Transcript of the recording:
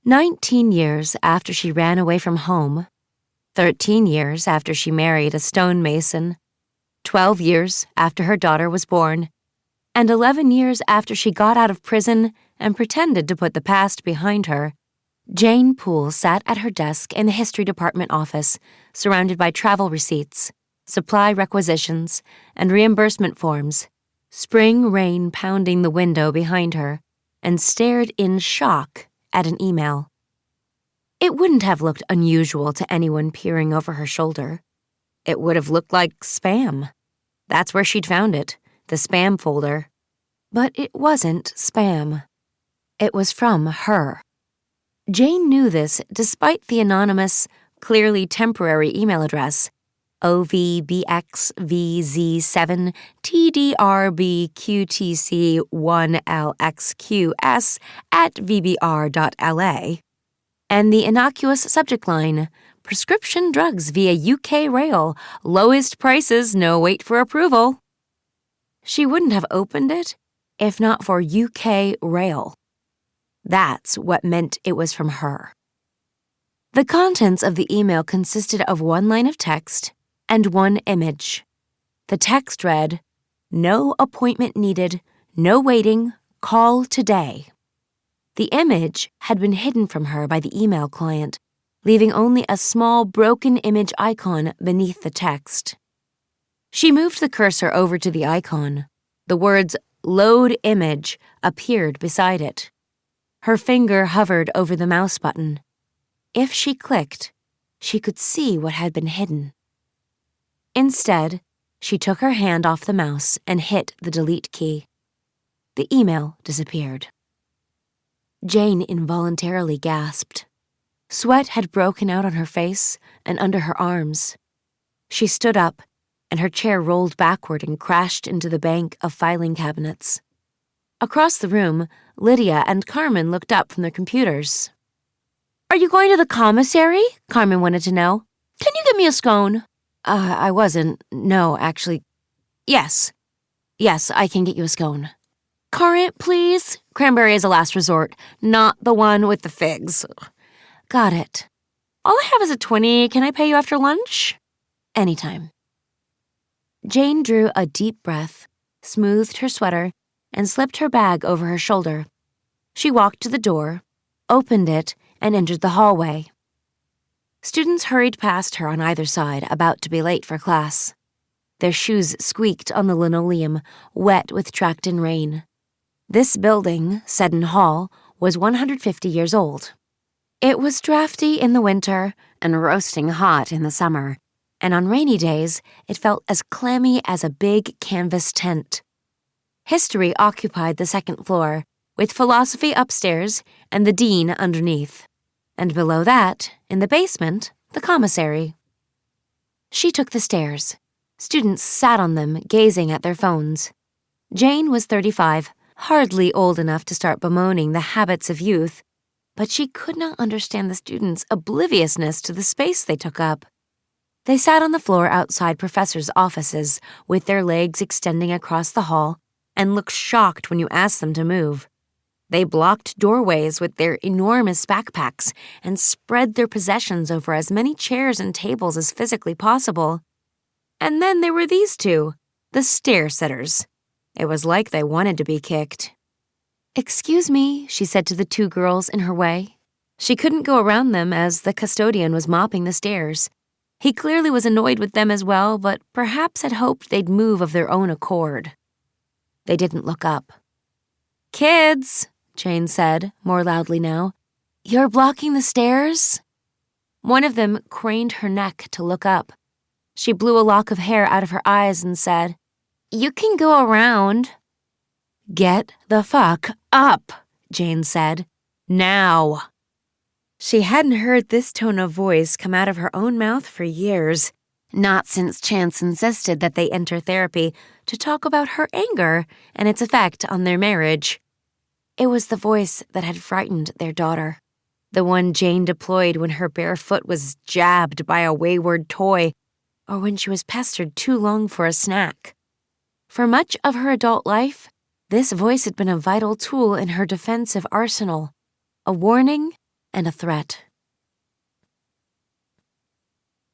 19 years after she ran away from home, 13 years after she married a stonemason, 12 years after her daughter was born, and 11 years after she got out of prison and pretended to put the past behind her, Jane Poole sat at her desk in the history department office, surrounded by travel receipts, supply requisitions, and reimbursement forms, spring rain pounding the window behind her, and stared in shock at an email. It wouldn't have looked unusual to anyone peering over her shoulder. It would have looked like spam. That's where she'd found it, the spam folder. But it wasn't spam. It was from her. Jane knew this despite the anonymous, clearly temporary email address, OVBXVZ7TDRBQTC1LXQS@vbr.la, and the innocuous subject line, prescription drugs via UK rail, lowest prices, no wait for approval. She wouldn't have opened it if not for UK rail. That's what meant it was from her. The contents of the email consisted of one line of text and one image. The text read, "No appointment needed, no waiting, call today." The image had been hidden from her by the email client, leaving only a small broken image icon beneath the text. She moved the cursor over to the icon. The words "Load image" appeared beside it. Her finger hovered over the mouse button. If she clicked, she could see what had been hidden. Instead, she took her hand off the mouse and hit the delete key. The email disappeared. Jane involuntarily gasped. Sweat had broken out on her face and under her arms. She stood up, and her chair rolled backward and crashed into the bank of filing cabinets. Across the room, Lydia and Carmen looked up from their computers. "Are you going to the commissary?" Carmen wanted to know. "Can you get me a scone?" I wasn't. No, actually. Yes, I can get you a scone." "Currant, please. Cranberry is a last resort, not the one with the figs." "Got it. All I have is a 20. Can I pay you after lunch?" "Anytime." Jane drew a deep breath, smoothed her sweater, and slipped her bag over her shoulder. She walked to the door, opened it, and entered the hallway. Students hurried past her on either side, about to be late for class. Their shoes squeaked on the linoleum, wet with tracked-in rain. This building, Seddon Hall, was 150 years old. It was drafty in the winter and roasting hot in the summer, and on rainy days it felt as clammy as a big canvas tent. History occupied the second floor, with philosophy upstairs and the dean underneath. And below that, in the basement, the commissary. She took the stairs. Students sat on them, gazing at their phones. Jane was 35, hardly old enough to start bemoaning the habits of youth, but she could not understand the students' obliviousness to the space they took up. They sat on the floor outside professors' offices, with their legs extending across the hall, and looked shocked when you asked them to move. They blocked doorways with their enormous backpacks and spread their possessions over as many chairs and tables as physically possible. And then there were these two, the stair-sitters. It was like they wanted to be kicked. "Excuse me," she said to the two girls in her way. She couldn't go around them as the custodian was mopping the stairs. He clearly was annoyed with them as well, but perhaps had hoped they'd move of their own accord. They didn't look up. "Kids," Jane said, more loudly now, "you're blocking the stairs?" One of them craned her neck to look up. She blew a lock of hair out of her eyes and said, "You can go around." "Get the fuck up," Jane said. "Now." She hadn't heard this tone of voice come out of her own mouth for years, not since Chance insisted that they enter therapy to talk about her anger and its effect on their marriage. It was the voice that had frightened their daughter, the one Jane deployed when her bare foot was jabbed by a wayward toy, or when she was pestered too long for a snack. For much of her adult life, this voice had been a vital tool in her defensive arsenal, a warning and a threat.